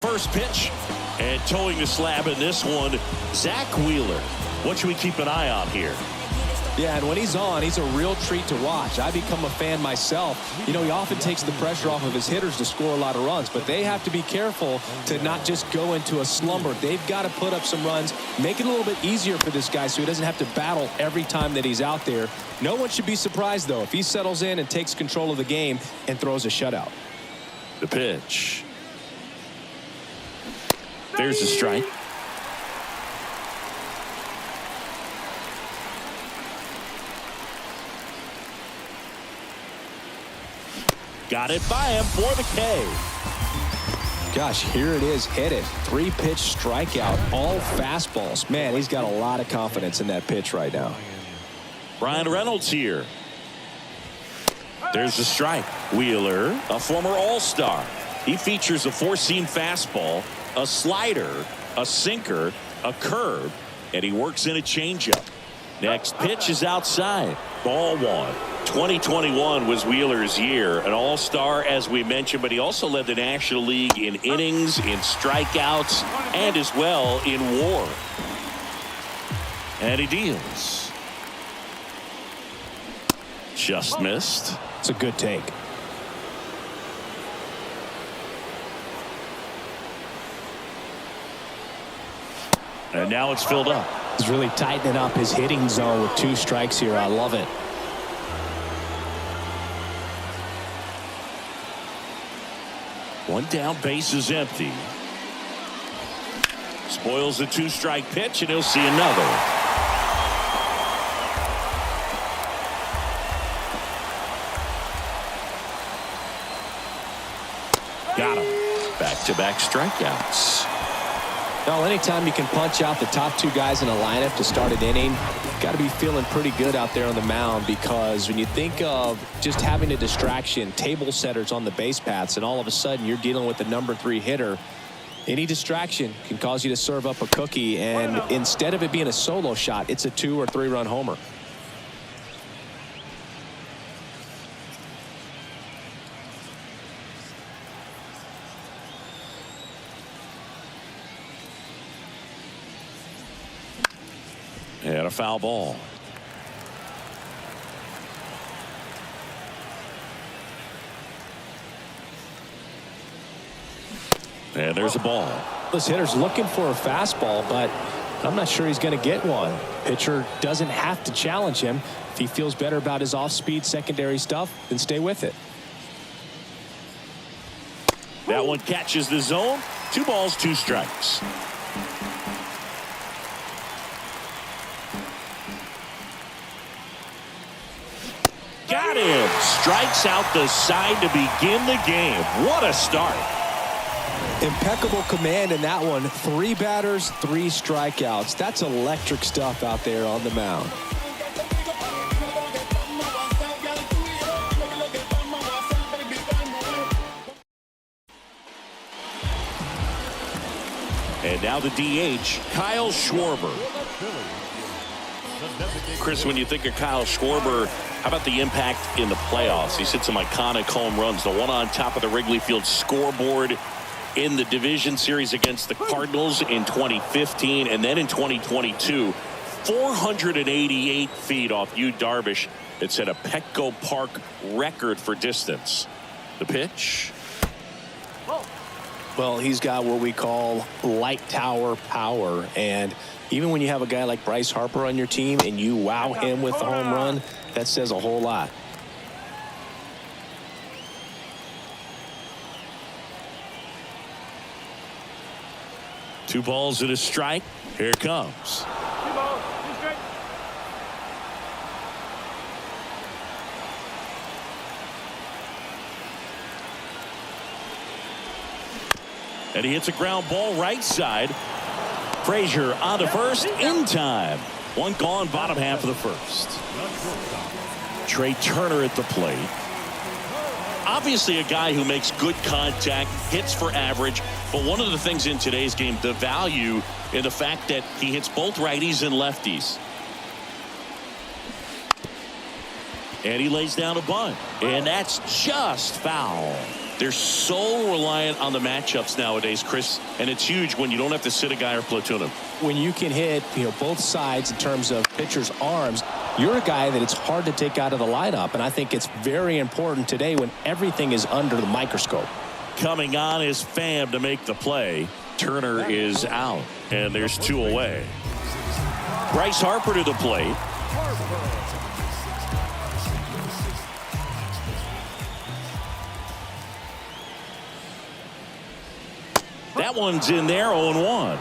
first pitch. And towing the slab in this one, Zach Wheeler. What should we keep an eye on here? Yeah, and when he's on, he's a real treat to watch. I become a fan myself. You know, he often takes the pressure off of his hitters to score a lot of runs, but they have to be careful to not just go into a slumber. They've got to put up some runs, make it a little bit easier for this guy so he doesn't have to battle every time that he's out there. No one should be surprised, though, if he settles in and takes control of the game and throws a shutout. The pitch. There's a strike. Got it by him for the K. Gosh, here it is, hit it. 3-pitch strikeout, all fastballs. Man, he's got a lot of confidence in that pitch right now. Ryan Reynolds here. There's the strike. Wheeler, a former All-Star. He features a 4-seam fastball, a slider, a sinker, a curve, and he works in a changeup. Next pitch is outside. Ball 1. 2021 was Wheeler's year, an all-star as we mentioned, but he also led the National League in innings, in strikeouts, and as well in WAR. And he deals. Just missed. It's a good take. And now it's filled up. He's really tightening up his hitting zone with 2 strikes here. I love it. One down, base is empty. Spoils the 2-strike pitch, and he'll see another. Got him. Back-to-back strikeouts. Well, anytime you can punch out the top 2 guys in a lineup to start an inning, got to be feeling pretty good out there on the mound, because when you think of just having a distraction, table setters on the base paths, and all of a sudden you're dealing with the number 3 hitter, any distraction can cause you to serve up a cookie, and instead of it being a solo shot, it's a 2- or 3-run homer. And a foul ball. And there's a ball. This hitter's looking for a fastball, but I'm not sure he's going to get one. Pitcher doesn't have to challenge him. If he feels better about his off-speed secondary stuff, then stay with it. That one catches the zone. 2 balls, 2 strikes. Got him. Strikes out the side to begin the game. What a start. Impeccable command in that one. 3 batters, 3 strikeouts. That's electric stuff out there on the mound. And now the DH, Kyle Schwarber. Chris, when you think of Kyle Schwarber, how about the impact in the playoffs? He's hit some iconic home runs. The one on top of the Wrigley Field scoreboard in the division series against the Cardinals in 2015, and then in 2022, 488 feet off Yu Darvish. It set a Petco Park record for distance. The pitch. Well, he's got what we call light tower power, and even when you have a guy like Bryce Harper on your team and you wow him with a home run, that says a whole lot. Two balls and a strike. Here it comes. And he hits a ground ball right side. Frazier on to first in time. One gone, bottom half of the first. Trey Turner at the plate. Obviously a guy who makes good contact, hits for average, but one of the things in today's game, the value in the fact that he hits both righties and lefties. And he lays down a bunt, and that's just foul. They're so reliant on the matchups nowadays, Chris, and it's huge when you don't have to sit a guy or platoon him. When you can hit, both sides in terms of pitchers' arms, you're a guy that it's hard to take out of the lineup, and I think it's very important today when everything is under the microscope. Coming on is Pham to make the play. Turner is out, and there's 2 away. Bryce Harper to the plate. That one's in there, 0-1.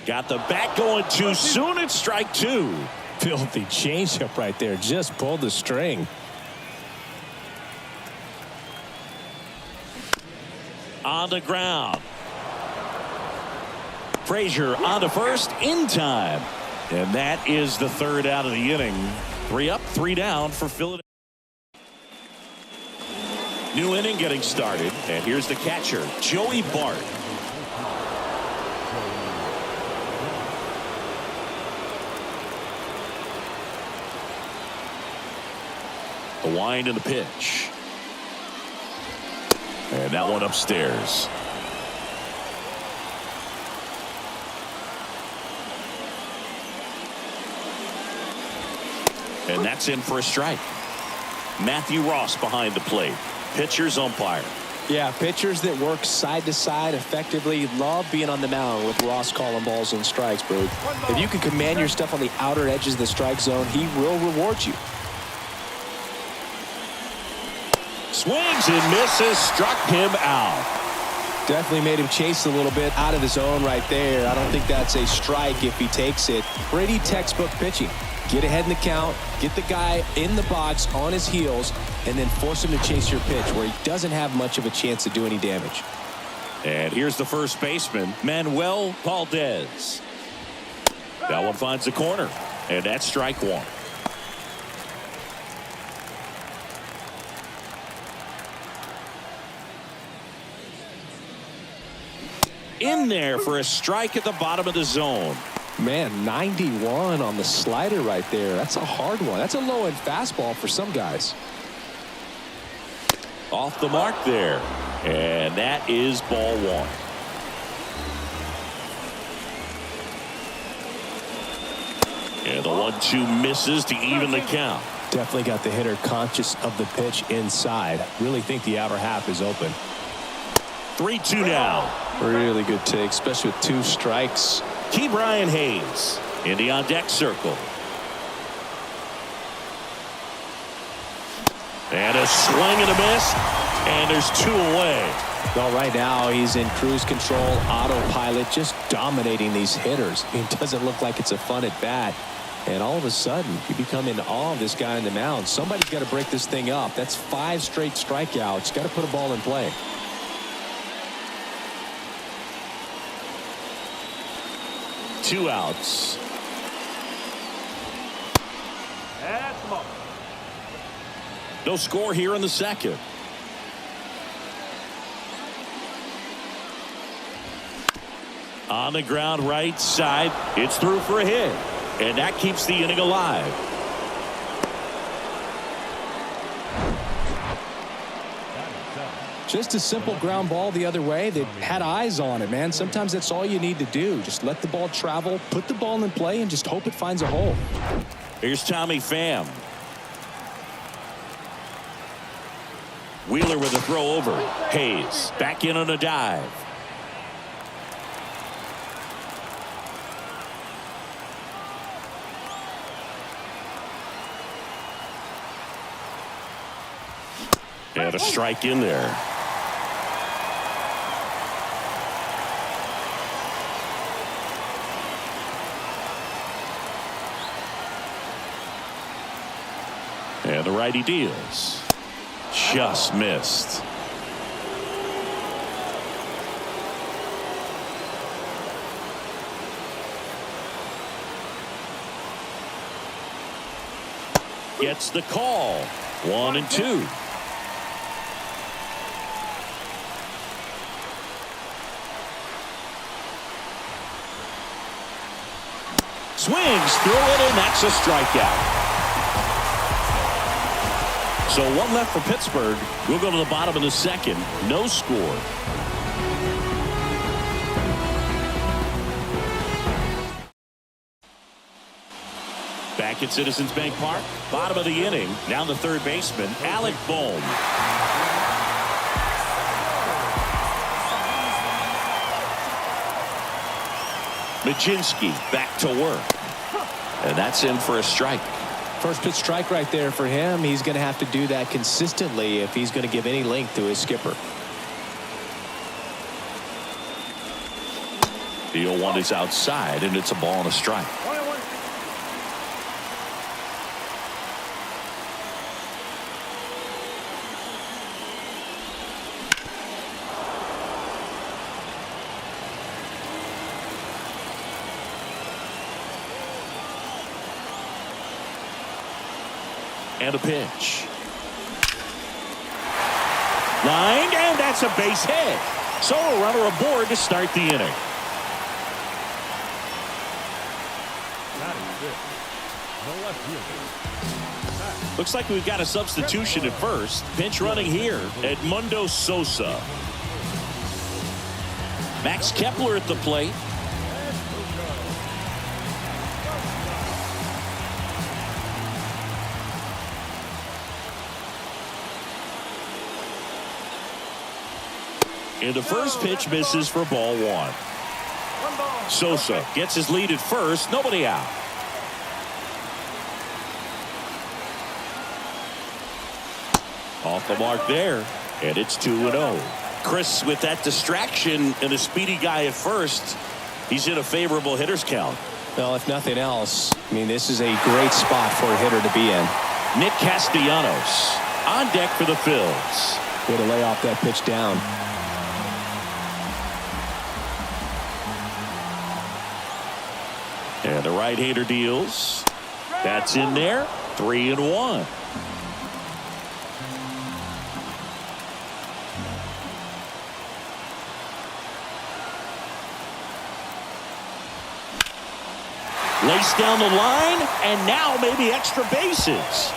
Got the bat going too soon. It's strike 2. Filthy changeup right there. Just pulled the string. On the ground. Frazier on to first in time. And that is the 3rd out of the inning. 3 up, 3 down for Philadelphia. New inning getting started. And here's the catcher, Joey Bart. The wind and the pitch. And that one upstairs. And that's in for a strike. Matthew Ross behind the plate. Pitcher's umpire. Yeah, pitchers that work side to side effectively love being on the mound with Ross calling balls and strikes, bro. If you can command your stuff on the outer edges of the strike zone, he will reward you. Swings and misses, struck him out. Definitely made him chase a little bit out of his zone right there. I don't think that's a strike if he takes it. Pretty textbook pitching. Get ahead in the count, get the guy in the box on his heels, and then force him to chase your pitch where he doesn't have much of a chance to do any damage. And here's the first baseman, Manuel Valdez. That one finds the corner, and that's strike 1. In there for a strike at the bottom of the zone. Man, 91 on the slider right there. That's a hard one. That's a low-end fastball for some guys. Off the mark there. And that is ball 1. And the 1-2 misses to even the count. Definitely got the hitter conscious of the pitch inside. Really think the outer half is open. 3-2 now. Really good take, especially with 2 strikes. Key Brian Hayes in the on-deck circle. And a swing and a miss. And there's 2 away. Well, right now he's in cruise control, autopilot, just dominating these hitters. It doesn't look like it's a fun at bat. And all of a sudden, you become in awe of this guy on the mound. Somebody's got to break this thing up. That's 5 straight strikeouts. Got to put a ball in play. Two outs. No score here in the second. On the ground right side. It's through for a hit. And that keeps the inning alive. Just a simple ground ball the other way. They had eyes on it, man. Sometimes that's all you need to do. Just let the ball travel, put the ball in play, and just hope it finds a hole. Here's Tommy Pham. Wheeler with a throw over. Hayes back in on a dive. And a strike in there. And the righty deals. Just missed. Gets the call. 1-2. Swings through it, and that's a strikeout. So one left for Pittsburgh. We'll go to the bottom of the second. No score. Back at Citizens Bank Park. Bottom of the inning. Now the third baseman, Alec Bohm. Majinski back to work. And that's in for a strike. First pitch strike right there for him. He's going to have to do that consistently if he's going to give any length to his skipper. The 0-1 is outside, and it's a ball and a strike. And a pitch. Line, and that's a base hit. So a runner aboard to start the inning. Looks like we've got a substitution at first. Pinch running here, Edmundo Sosa. Max Kepler at the plate. And the first pitch misses for ball one. Sosa gets his lead at first. Nobody out. Off the mark there. And it's 2-0. Chris, with that distraction and a speedy guy at first, he's in a favorable hitter's count. Well, if nothing else, I mean, this is a great spot for a hitter to be in. Nick Castellanos on deck for the Phils. Way to lay off that pitch down. And the right-hander deals. That's in there. 3-1. Lace down the line, and now maybe extra bases.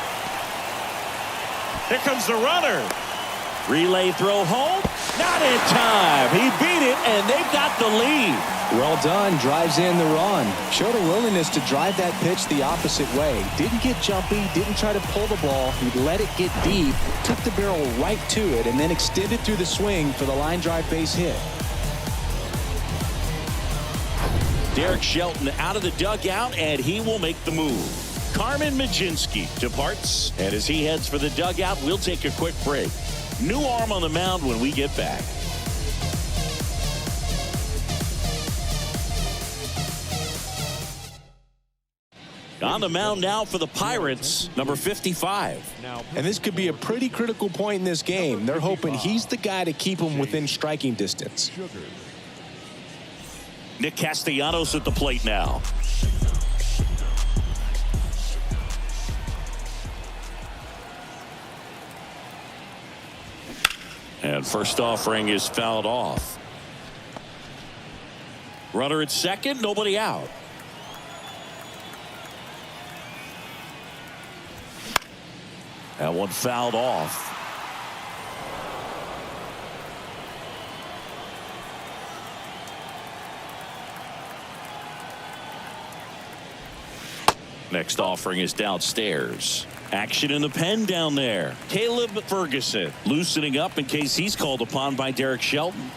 Here comes the runner. Relay throw home. Not in time. He beat it, and they've got the lead. Well done. Drives in the run. Showed a willingness to drive that pitch the opposite way. Didn't get jumpy. Didn't try to pull the ball. He let it get deep. Took the barrel right to it and then extended through the swing for the line drive base hit. Derek Shelton out of the dugout, and he will make the move. Carmen Majinski departs, and as he heads for the dugout, we'll take a quick break. New arm on the mound when we get back. On the mound now for the Pirates, number 55. And this could be a pretty critical point in this game. They're hoping he's the guy to keep them within striking distance. Nick Castellanos at the plate now. And first offering is fouled off. Runner at second, nobody out. That one fouled off. Next offering is downstairs. Action in the pen down there. Caleb Ferguson loosening up in case he's called upon by Derek Shelton.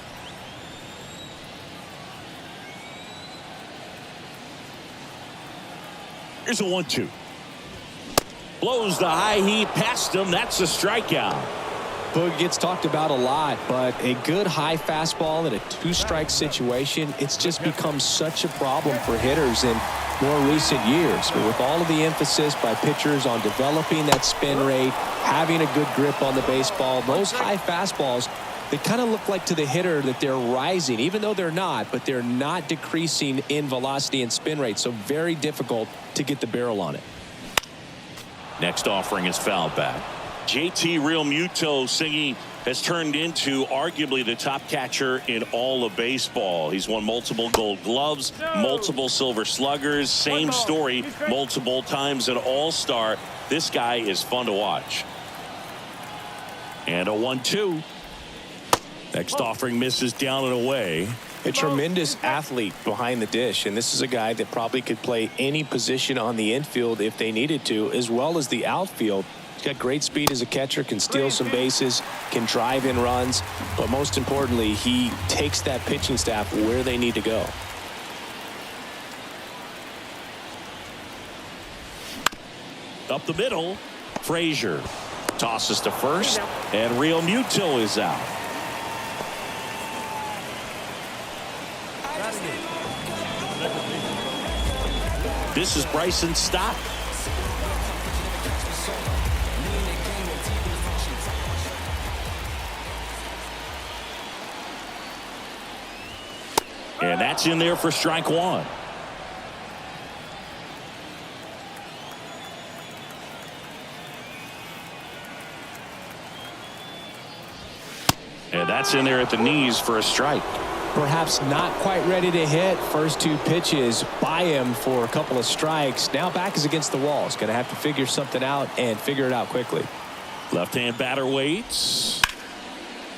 Here's a 1-2. Blows the high heat past him. That's a strikeout. Boog gets talked about a lot, but a good high fastball in a two-strike situation, it's just become such a problem for hitters in more recent years. But with all of the emphasis by pitchers on developing that spin rate, having a good grip on the baseball, those high fastballs, they kind of look like to the hitter that they're rising, even though they're not, but they're not decreasing in velocity and spin rate. So very difficult to get the barrel on it. Next offering is fouled back. JT Realmuto singing has turned into arguably the top catcher in all of baseball. He's won multiple Gold Gloves, multiple Silver Sluggers, same story, multiple times an All-Star. This guy is fun to watch. And a 1-2. Next offering misses down and away. A tremendous athlete behind the dish, and this is a guy that probably could play any position on the infield if they needed to, as well as the outfield. He's got great speed as a catcher, can steal some bases, can drive in runs, but most importantly, he takes that pitching staff where they need to go. Up the middle, Frazier tosses to first, and Real Muto is out. This is Bryson Stott. And that's in there for strike one. And that's in there at the knees for a strike. Perhaps not quite ready to hit. First two pitches by him for a couple of strikes. Now back is against the wall. He's going to have to figure something out and figure it out quickly. Left-hand batter waits.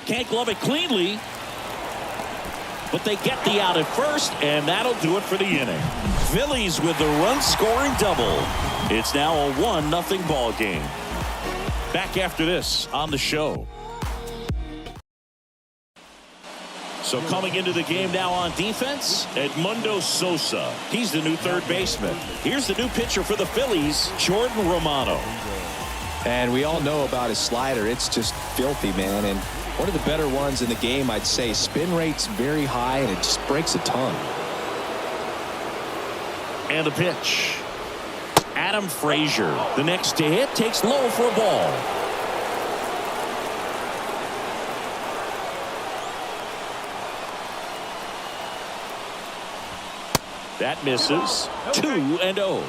Can't glove it cleanly. But they get the out at first, and that'll do it for the inning. Phillies with the run-scoring double. It's now a 1-0 ball game. Back after this on the show. So coming into the game now on defense, Edmundo Sosa. He's the new third baseman. Here's the new pitcher for the Phillies, Jordan Romano. And we all know about his slider. It's just filthy, man. And one of the better ones in the game, I'd say. Spin rate's very high, and it just breaks a ton. And the pitch. Adam Frazier, the next to hit, takes low for a ball. That misses. 2-0.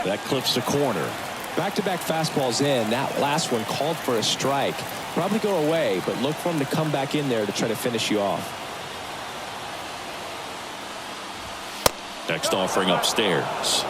That clips the corner. Back-to-back fastballs in. That last one called for a strike. Probably go away, but look for him to come back in there to try to finish you off. Next offering upstairs.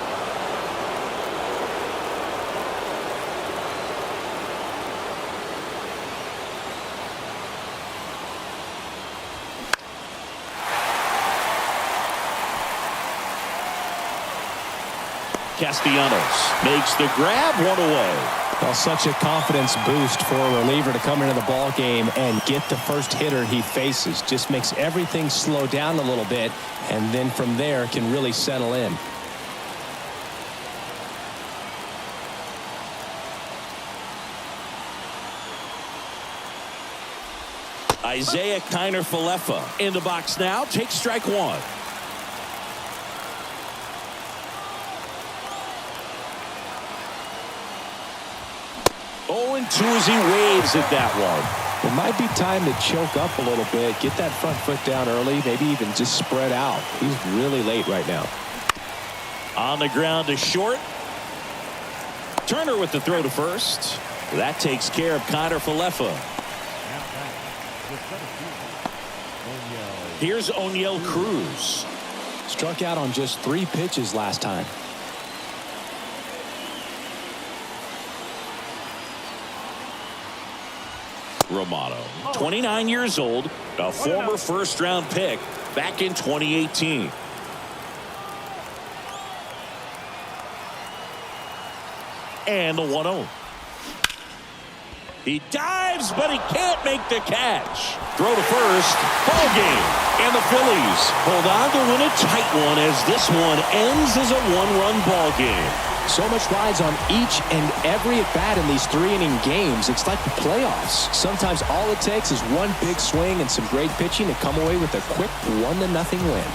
Castellanos makes the grab, one away. Well, such a confidence boost for a reliever to come into the ball game and get the first hitter he faces. Just makes everything slow down a little bit, and then from there can really settle in. Isaiah Kiner-Falefa in the box now, takes strike one. 0-2 as he waves at that one. It might be time to choke up a little bit, get that front foot down early, maybe even just spread out. He's really late right now. On the ground to short. Turner with the throw to first. That takes care of Kiner-Falefa. Here's O'Neill Cruz. Struck out on just 3 pitches last time. Romano, 29 years old, a former first-round pick back in 2018. And the 1-0. He dives, but he can't make the catch. Throw to first, ball game. And the Phillies hold on to win a tight one as this one ends as a 1-run ball game. So much rides on each and every at-bat in these 3-inning games. It's like the playoffs. Sometimes all it takes is one big swing and some great pitching to come away with a quick 1-0 win.